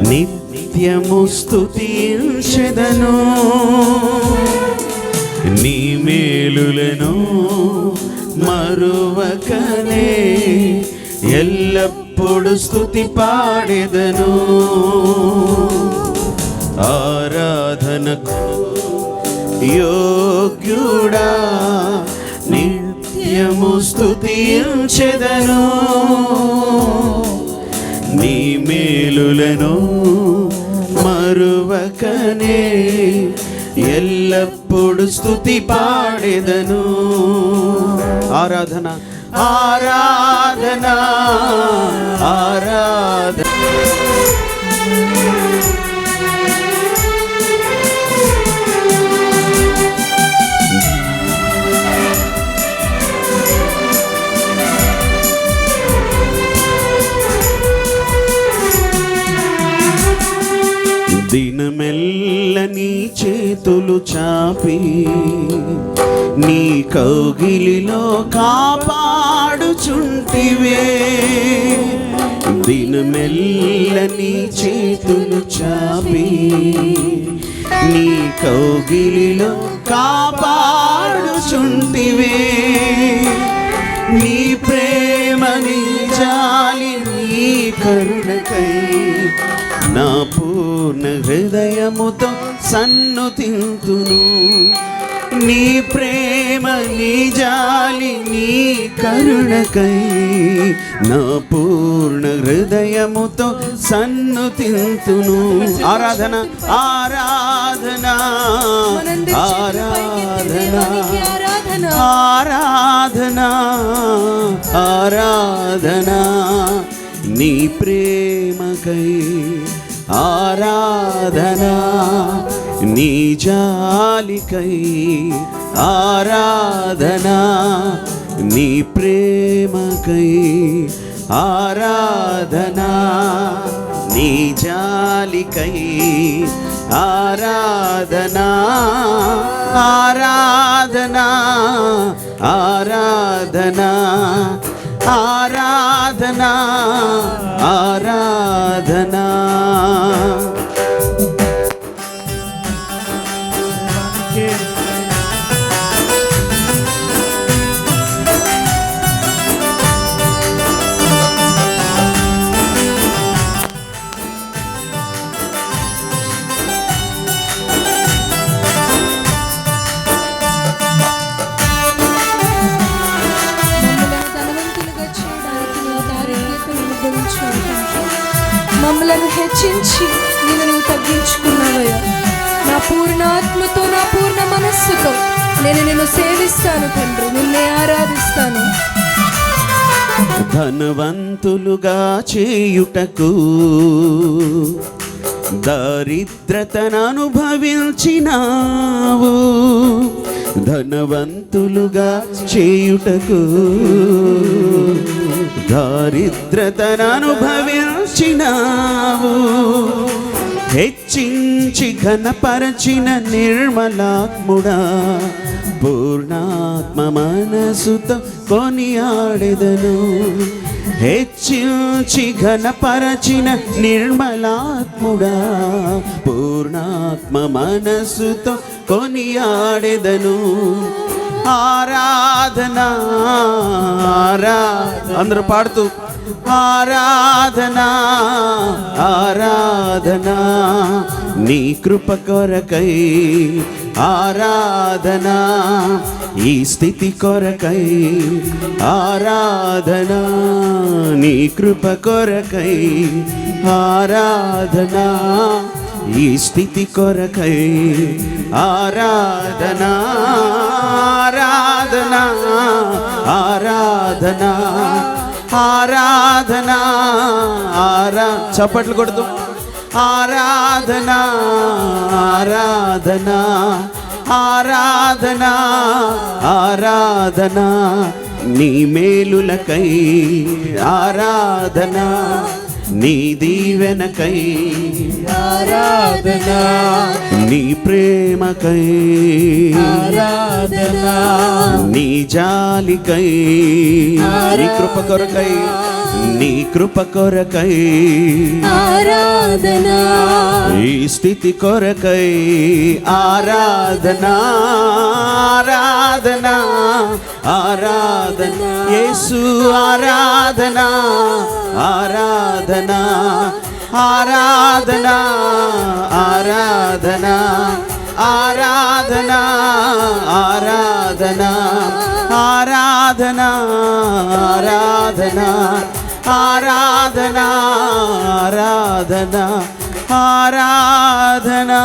నిత్యము స్తుతించెదను నీ మేలులను మరువకనే ఎల్లప్పుడు స్తుతి పాడెదను ఆరాధనకు యోగ్యుడా నిత్యము స్తుతించెదను నీ మేలులను మరువకనే ఎల్లప్పుడు స్తుతి పాడెదను ఆరాధన ఆరాధన ఆరాధన దినమెల్ల నీ చేతులు చాపి నీ కౌగిలిలో కాపాడుచుంటివే దినమెల్ల నీ చేతులు చాపి నీ కౌగిలిలో కాపాడుచుంటివే నీ ప్రేమ నీ జాలి నీ కరుణకై నా పూర్ణ హృదయముతో సన్నుతింతును నీ ప్రేమ నీ జాలి నీ కరుణకై నా పూర్ణ హృదయముతో సన్నుతింతును ఆరాధన ఆరాధన ఆరాధన ఆరాధన ఆరాధన నీ ప్రేమకై ఆరాధన నీ జాలికై ఆరాధన నీ ప్రేమకై ఆరాధన నీ జాలికై ఆరాధన ఆరాధన ఆరాధన ఆరాధన ఆరాధన మమ్మలను హెచ్చించి నిన్ను తగ్గించుకున్నావయ్యా నా పూర్ణాత్మతో నా పూర్ణ మనస్సుతో నేను నిన్ను సేవిస్తాను తండ్రి నిన్నే ఆరాధిస్తాను ధనవంతులుగా చేయుటకు దరిద్రతను అనుభవించినావు ధనవంతులుగా చేయుటకు దారిద్రతను అనుభవించినావు హెచ్చించి ఘనపరచిన నిర్మలాత్ముడా పూర్ణాత్మ మనసుతో కొనియాడెదను హెచ్చించి ఘనపరచిన నిర్మలాత్ముడా పూర్ణాత్మ మనసుతో కొనియాడెదను ఆరాధన అందరూ పాడుతూ ఆరాధన ఆరాధన నీ కృప కొరకై ఆరాధన ఈ స్థితి కొరకై ఆరాధన నీ కృప కొరకై ఆరాధన ఈ స్థితి కొరకై ఆరాధన ఆరాధన ఆరాధన ఆరాధన చప్పట్లు కొడుతూ ఆరాధన ఆరాధన ఆరాధన ఆరాధన నీ మేలులకై ఆరాధన నీ దీవెనకై ఆరాధన నీ ప్రేమకై ఆరాధన నీ జాలికై నీ కృప కొరకై నీ కృప కొరకై ఆరాధన ఆరాధనా ఈ స్థితి కొరకై ఆరాధనా ఆరాధనా ఆరాధనా యేసు ఆరాధనా ఆరాధనా ఆరాధనా ఆరాధనా ఆరాధనా ఆరాధనా ఆరాధనా ఆరాధనా ఆరాధనా ఆరాధనా ఆరాధనా